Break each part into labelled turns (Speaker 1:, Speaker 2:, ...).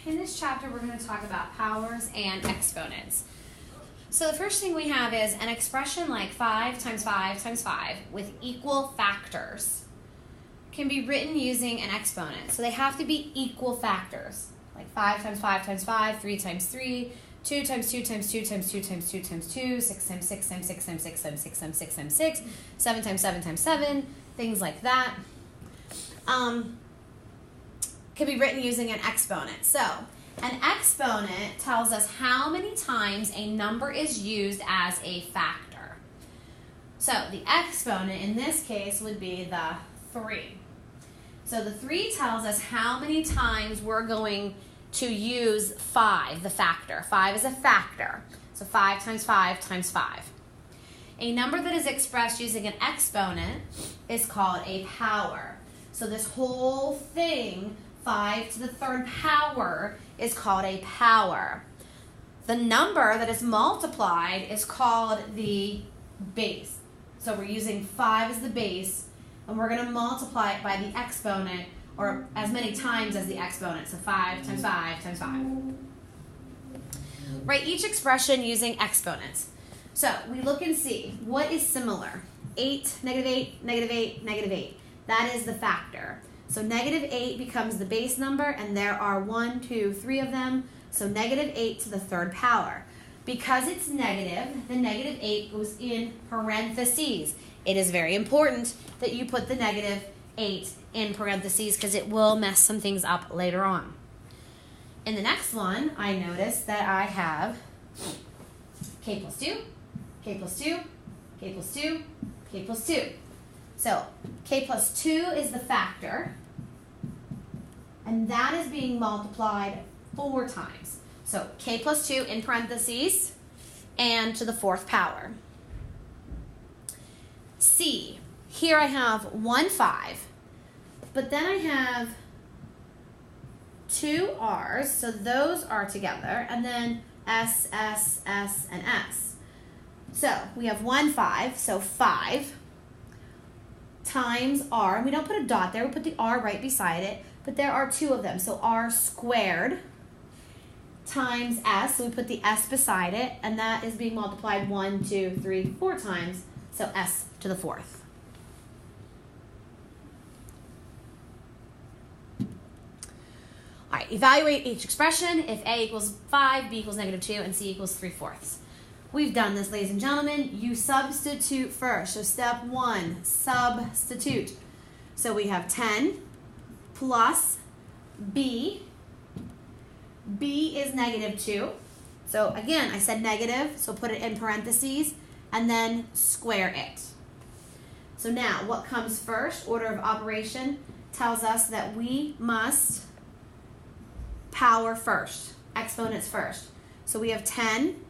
Speaker 1: in this chapter we're going to talk about powers and exponents. So the first thing we have is an expression like 5 times 5 times 5 with equal factors can be written using an exponent. So they have to be equal factors, like 5 times 5 times 5, 3 times 3, 2 times 2 times 2 times 2 times 2 times 2, 6 times 6 times 6 times 6 times 6 times 6 times 6, 7 times 7 times 7, things like that. Can be written using an exponent. So an exponent tells us how many times a number is used as a factor. So the exponent in this case would be the 3. So the 3 tells us how many times we're going to use 5, the factor. 5 is a factor. So 5 times 5 times 5. A number that is expressed using an exponent is called a power. So this whole thing, 5 to the 3rd power, is called a power. The number that is multiplied is called the base. So we're using 5 as the base, and we're going to multiply it by the exponent, or as many times as the exponent. So 5 times 5 times 5. Write each expression using exponents. So we look and see what is similar. 8, negative 8, negative 8, negative 8. That is the factor. So negative 8 becomes the base number, and there are 1, 2, 3 of them. So negative 8 to the 3rd power. Because it's negative, the negative 8 goes in parentheses. It is very important that you put the negative 8 in parentheses because it will mess some things up later on. In the next one, I notice that I have k plus 2, k plus 2, k plus 2, k plus 2. So k plus 2 is the factor, and that is being multiplied 4 times. So k plus 2 in parentheses and to the 4th power. C, here I have 1, 5, but then I have 2 R's, so those are together, and then S, S, S, and S. So we have 1, 5, so 5 times R. We don't put a dot there, we put the R right beside it, but there are 2 of them, so R squared times S, so we put the S beside it, and that is being multiplied 1, 2, 3, 4 times, so S to the 4th. All right, evaluate each expression. If A equals 5, B equals negative 2, and C equals 3/4. We've done this, ladies and gentlemen. You substitute first. So step 1, substitute. So we have 10 plus B. B is negative 2. So again, I said negative, so put it in parentheses, and then square it. So now, what comes first? Order of operation tells us that we must power first, exponents first. So we have 10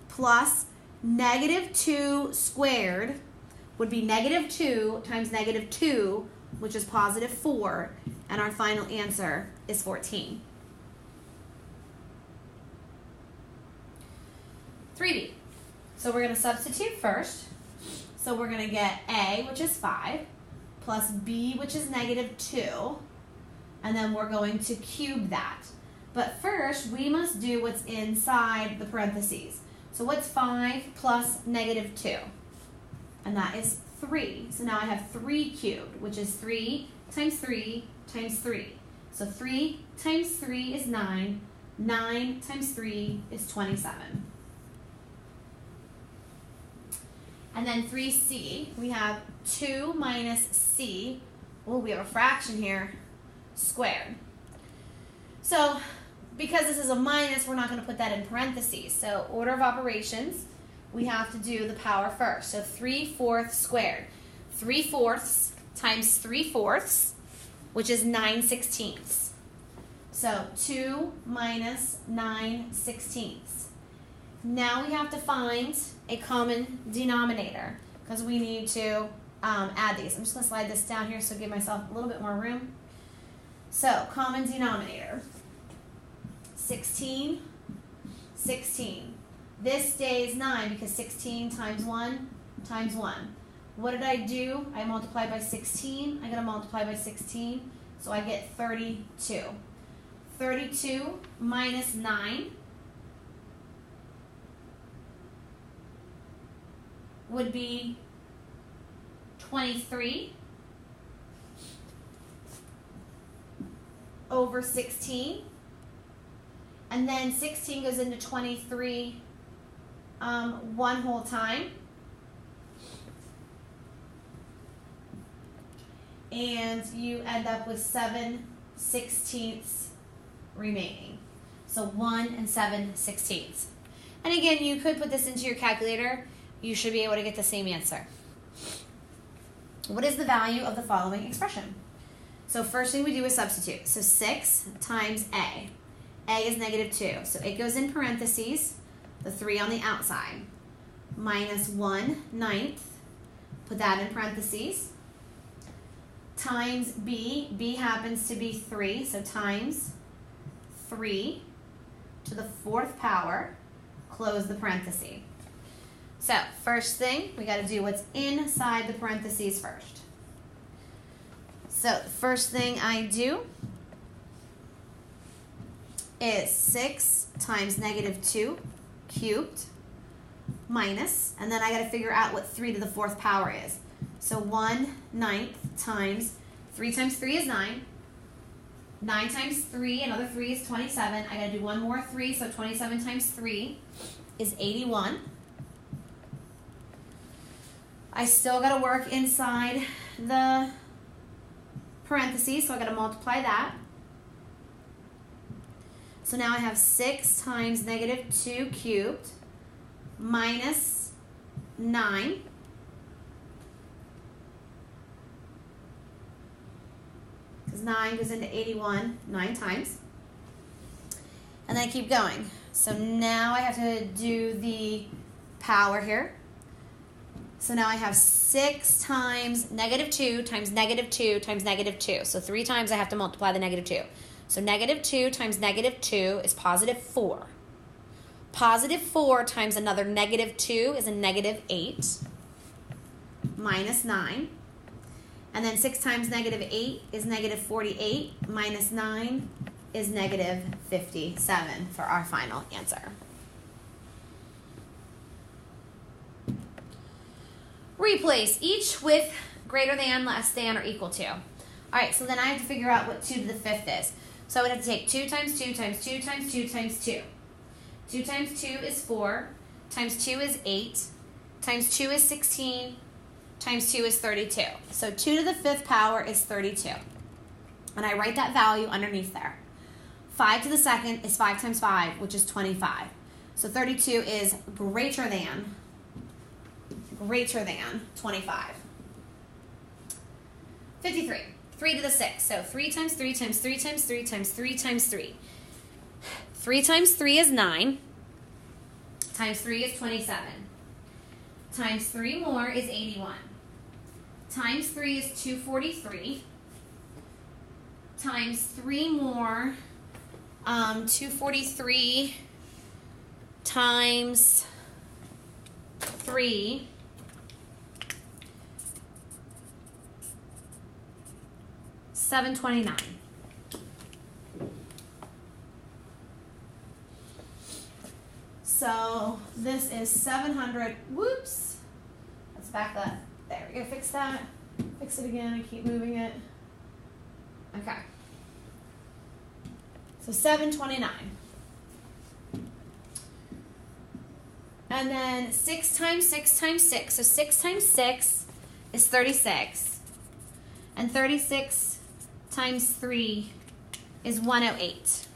Speaker 1: plus negative 2 squared would be negative 2 times negative 2, which is positive 4, and our final answer is 14. 3B. So we're going to substitute first. So we're going to get A, which is 5, plus B, which is negative 2, and then we're going to cube that. But first, we must do what's inside the parentheses. So what's 5 plus negative 2? And that is 3. So now I have 3 cubed, which is 3 times 3 times 3. So 3 times 3 is 9. 9 times 3 is 27. And then 3C, we have 2 minus C. Oh, we have a fraction here, squared. So because this is a minus, we're not going to put that in parentheses. So order of operations, we have to do the power first. So 3/4 squared. 3/4 times 3/4, which is 9/16. So 2 minus 9/16. Now we have to find a common denominator because we need to add these. I'm just going to slide this down here so give myself a little bit more room. So common denominator. 16, 16. This stays 9 because 16 times 1 times 1. What did I do? I multiplied by 16. I'm going to multiply by 16, so I get 32. 32 minus 9 would be 23 over 16. And then 16 goes into 23 one whole time. And you end up with 7/16 remaining. So 1 7/16. And again, you could put this into your calculator. You should be able to get the same answer. What is the value of the following expression? So first thing we do is substitute. So 6 times A. A is -2. So it goes in parentheses, the 3 on the outside. Minus 1/9. Put that in parentheses. Times B. B happens to be 3. So times 3 to the 4th power. Close the parenthesis. So first thing, we got to do what's inside the parentheses first. So the first thing I do is 6 times -2 cubed minus, and then I got to figure out what 3 to the 4th power is. So 1/9 times 3 times 3 is 9. 9 times 3, another 3 is 27. I got to do one more 3, so 27 times 3 is 81. I still got to work inside the parentheses, so I got to multiply that. So now I have 6 times -2 cubed minus 9. Because 9 goes into 81 9 times. And then I keep going. So now I have to do the power here. So now I have 6 times -2 times -2 times -2. So 3 times I have to multiply the -2. So -2 times -2 is +4. +4 times another -2 is a -8 minus 9. And then 6 times -8 is -48 minus 9 is -57 for our final answer. Replace each with greater than, less than, or equal to. All right, so then I have to figure out what 2 to the 5th is. So I would have to take 2 times 2 times 2 times 2 times 2. 2 times 2 is 4, times 2 is 8, times 2 is 16, times 2 is 32. So 2 to the 5th power is 32. And I write that value underneath there. 5 to the 2nd is 5 times 5, which is 25. So 32 is greater than 25. 53. 3 to the 6th. So 3 times 3 times 3 times 3 times 3 times 3. 3 times 3 is 9. Times 3 is 27. Times 3 more is 81. Times 3 is 243. Times 3 more, 243 times 3 729. So this is 700. Whoops. Let's back that. There, we're gonna fix that. Fix it again and keep moving it. Okay. So 729. And then 6 times 6 times 6. So 6 times 6 is 36. And 36 times 3 is 108.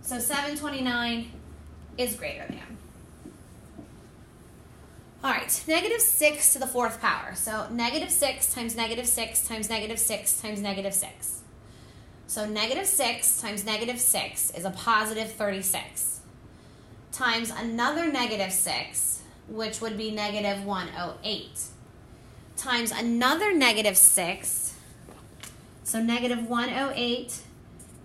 Speaker 1: So 729 is greater than. All right, -6 to the 4th power. So -6 times -6 times -6 times -6. So -6 times -6 is a +36. Times another -6, which would be -108. Times another -6. So -108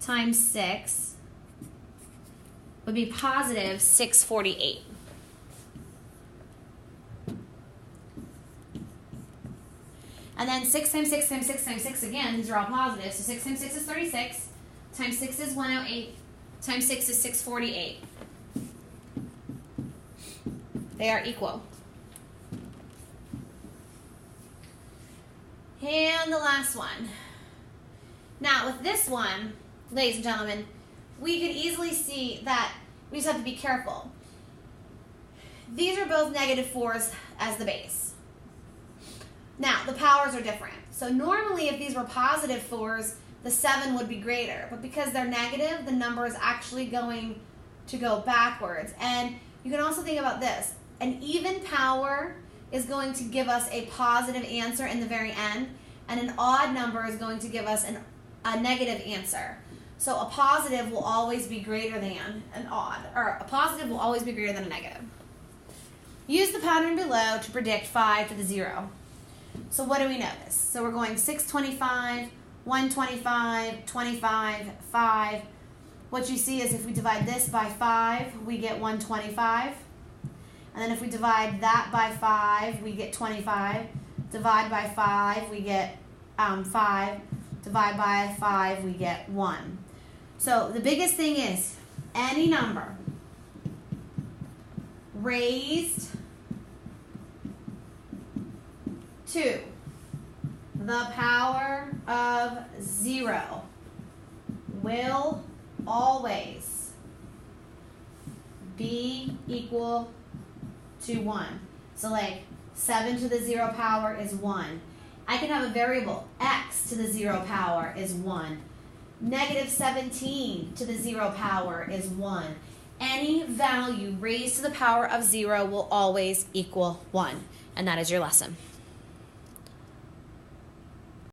Speaker 1: times 6 would be +648. And then 6 times 6 times 6 times 6 again, these are all positive. So 6 times 6 is 36, times 6 is 108, times 6 is 648. They are equal. And the last one. Now with this one, ladies and gentlemen, we can easily see that we just have to be careful. These are both -4s as the base. Now, the powers are different. So normally if these were positive 4s, the 7 would be greater. But because they're negative, the number is actually going to go backwards. And you can also think about this. An even power is going to give us a positive answer in the very end, and an odd number is going to give us a negative answer. So a positive will always be greater than an odd, or a positive will always be greater than a negative. Use the pattern below to predict 5 to the 0. So what do we notice? So we're going 625, 125, 25, 5. What you see is if we divide this by 5, we get 125. And then if we divide that by 5, we get 25. Divide by 5, we get 5. Divide by 5, we get 1. So the biggest thing is any number raised to the power of 0 will always be equal to 1. So like 7 to the 0 power is 1. I can have a variable, x to the 0 power is 1. -17 to the 0 power is 1. Any value raised to the power of 0 will always equal 1. And that is your lesson.